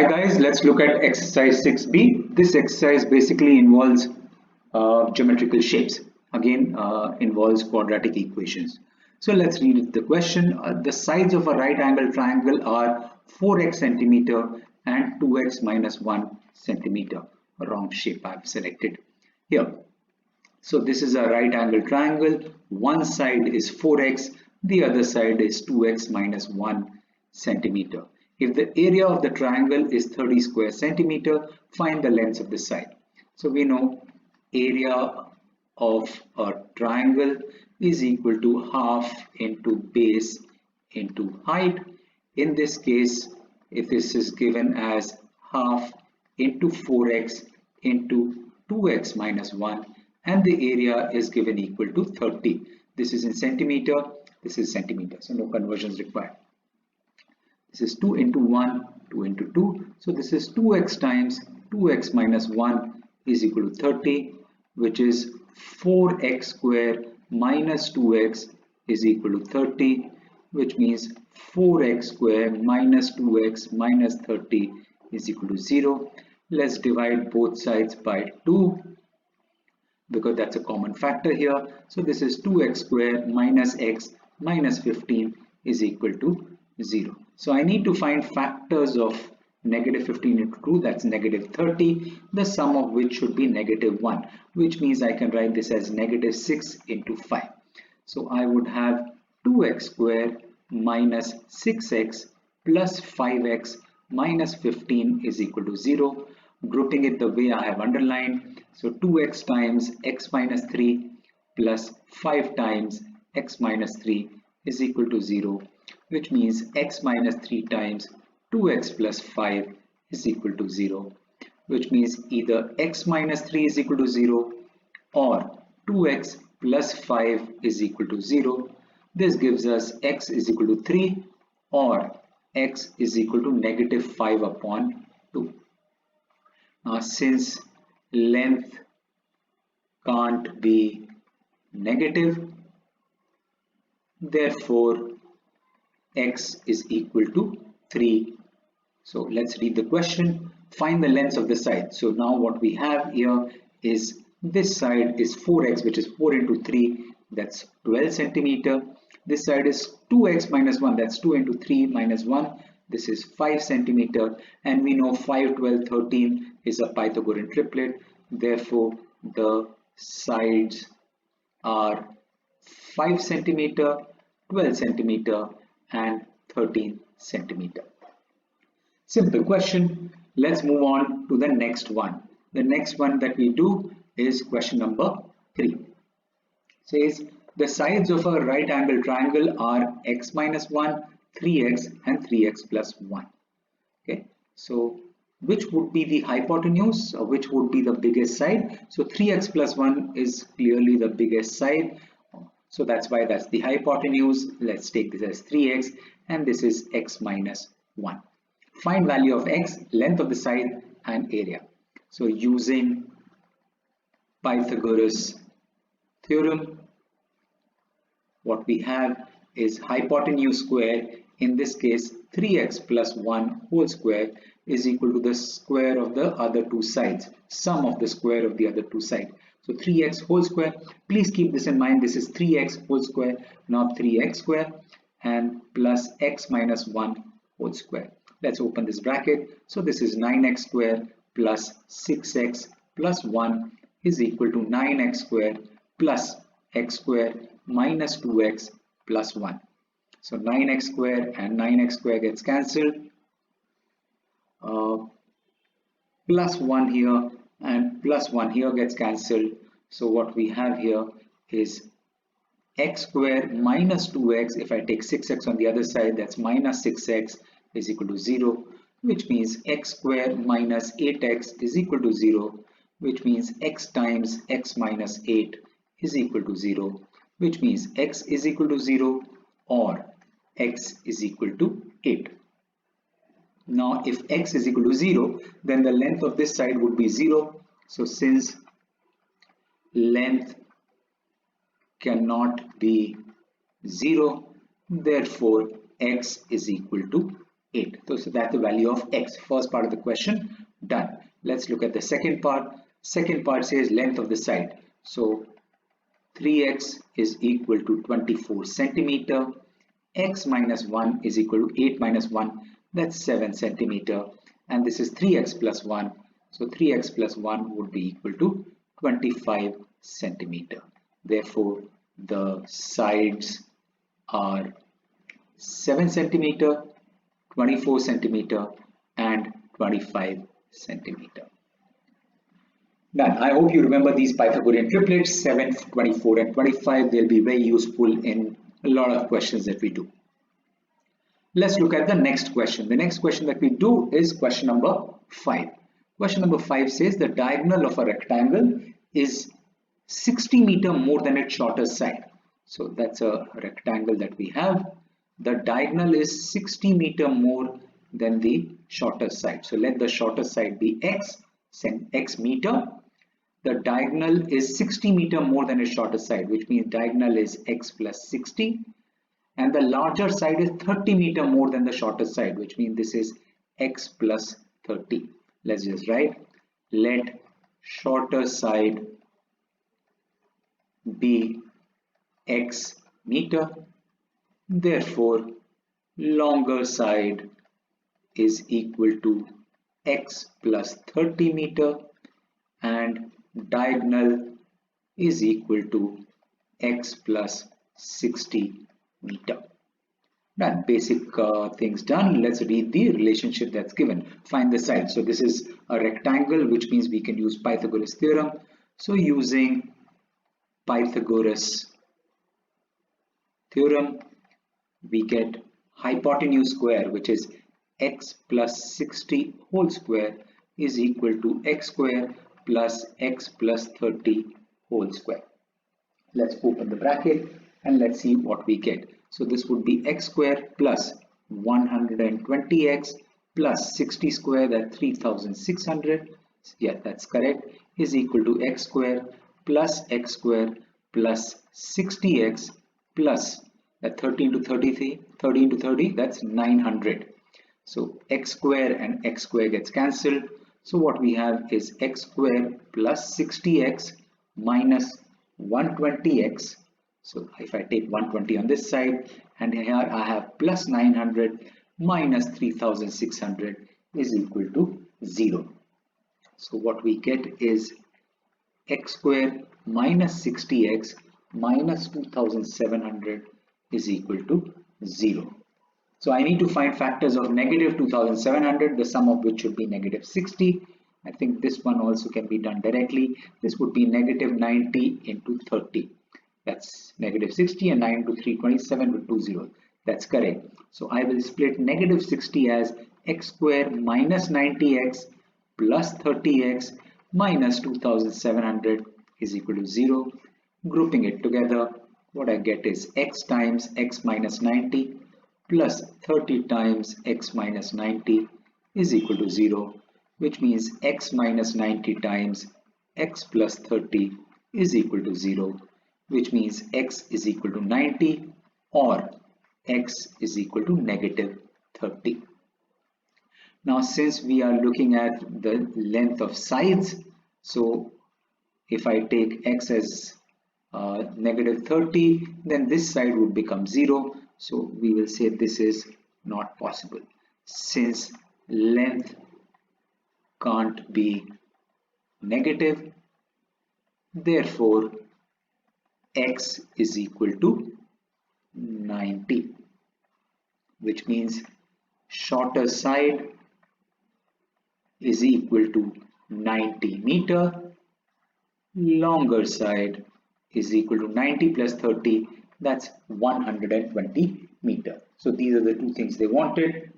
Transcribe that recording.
Hi guys, let's look at exercise 6b. This exercise basically involves geometrical shapes. Again, involves quadratic equations. So let's read the question. The sides of a right angle triangle are 4x centimeter and 2x minus 1 centimeter. A wrong shape I've selected here. So this is a right angle triangle. One side is 4x, the other side is 2x minus 1 centimeter. If the area of the triangle is 30 square centimeter, find the length of the side. So we know area of a triangle is equal to half into base into height. In this case, if this is given as half into 4x into 2x minus 1, and the area is given equal to 30. This is in centimeter, this is centimeter, so no conversions required. This is 2 into 1, 2 into 2. So this is 2x times 2x minus 1 is equal to 30, which is 4x square minus 2x is equal to 30, which means 4x square minus 2x minus 30 is equal to 0. Let's divide both sides by 2 because that's a common factor here. So this is 2x square minus x minus 15 is equal to 0. So I need to find factors of negative 15 into 2, that's negative 30, the sum of which should be negative 1, which means I can write this as negative 6 into 5. So I would have 2x square minus 6x plus 5x minus 15 is equal to 0. Grouping it the way I have underlined. So 2x times x minus 3 plus 5 times x minus 3 is equal to 0, which means x minus 3 times 2x plus 5 is equal to 0, which means either x minus 3 is equal to 0 or 2x plus 5 is equal to 0. This gives us x is equal to 3 or x is equal to negative 5 upon 2. Now since length can't be negative, therefore x is equal to 3. So let's read the question. Find the length of the side. So now what we have here is this side is 4x, which is 4 into 3, that's 12 centimeter. This side is 2x minus 1, that's 2 into 3 minus 1, this is 5 centimeter. And we know 5, 12, 13 is a Pythagorean triplet. Therefore, the sides are 5 centimeter, 12 centimeter and 13 centimeter. Simple question. Let's move on to the next one. The next one that we do is question number 3. Says the sides of a right angle triangle are x minus 1, 3x and 3x plus 1. Okay, so which would be the hypotenuse or which would be the biggest side? So 3x plus 1 is clearly the biggest side. So that's why that's the hypotenuse. Let's take this as 3x and this is x minus 1. Find value of x, length of the side and area. So using Pythagoras theorem, what we have is hypotenuse square, in this case 3x plus 1 whole square is equal to the square of the other two sides, sum of the square of the other two sides. So 3x whole square, please keep this in mind, this is 3x whole square, not 3x square, and plus x minus 1 whole square. Let's open this bracket. So this is 9x square plus 6x plus 1 is equal to 9x square plus x square minus 2x plus 1. So 9x square and 9x square gets cancelled. Plus 1 here and plus 1 here gets cancelled. So what we have here is x square minus 2x. If I take 6x on the other side, that's minus 6x is equal to 0, which means x square minus 8x is equal to 0, which means x times x minus 8 is equal to 0, which means x is equal to 0 or x is equal to 8. Now if x is equal to 0, then the length of this side would be 0. So since length cannot be 0, therefore x is equal to 8. So that's the value of x. First part of the question done. Let's look at the second part. Second part says length of the side. So 3x is equal to 24 centimeter. X minus 1 is equal to 8 minus 1. That's 7 centimeter. And this is 3x plus 1. So 3x plus 1 would be equal to 25 centimeter. Therefore, the sides are 7 centimeter, 24 centimeter and 25 centimeter. Done. I hope you remember these Pythagorean triplets, 7, 24 and 25. They'll be very useful in a lot of questions that we do. Let's look at the next question. The next question that we do is question number 5. Question number 5 says the diagonal of a rectangle is 60 meter more than its shortest side. So that's a rectangle that we have. The diagonal is 60 meter more than the shortest side. So let the shortest side be x meter. The diagonal is 60 meter more than its shortest side, which means diagonal is x plus 60. And the larger side is 30 meter more than the shortest side, which means this is x plus 30. Let's just write, let shorter side be x meter. Therefore, longer side is equal to x plus 30 meter and diagonal is equal to x plus 60 meter. Done. Basic things done. Let's read the relationship that's given. Find the side. So this is a rectangle, which means we can use Pythagoras theorem. So using Pythagoras theorem, we get hypotenuse square, which is x plus 60 whole square is equal to x square plus x plus 30 whole square. Let's open the bracket and let's see what we get. So this would be x square plus 120x plus 60 square, that's 3600. Yeah, that's correct. Is equal to x square plus 60x plus that 30 into 33, 30 into 30, that's 900. So x square and x square gets cancelled. So what we have is x square plus 60x minus 120x. So if I take 120 on this side and here I have plus 900 minus 3600 is equal to 0. So what we get is x square minus 60x minus 2700 is equal to 0. So I need to find factors of negative 2700, the sum of which should be negative 60. I think this one also can be done directly. This would be negative 90 into 30. That's negative 60 and 9 into 327 with 2 zeros. That's correct. So I will split negative 60 as x square minus 90x plus 30x minus 2700 is equal to 0. Grouping it together, what I get is x times x minus 90 plus 30 times x minus 90 is equal to 0, which means x minus 90 times x plus 30 is equal to 0, which means x is equal to 90 or x is equal to negative 30. Now since we are looking at the length of sides, so if I take x as negative 30, then this side would become 0. So we will say this is not possible since length can't be negative. Therefore, x is equal to 90, which means shorter side is equal to 90 meter, longer side is equal to 90 plus 30, that's 120 meter. So these are the two things they wanted.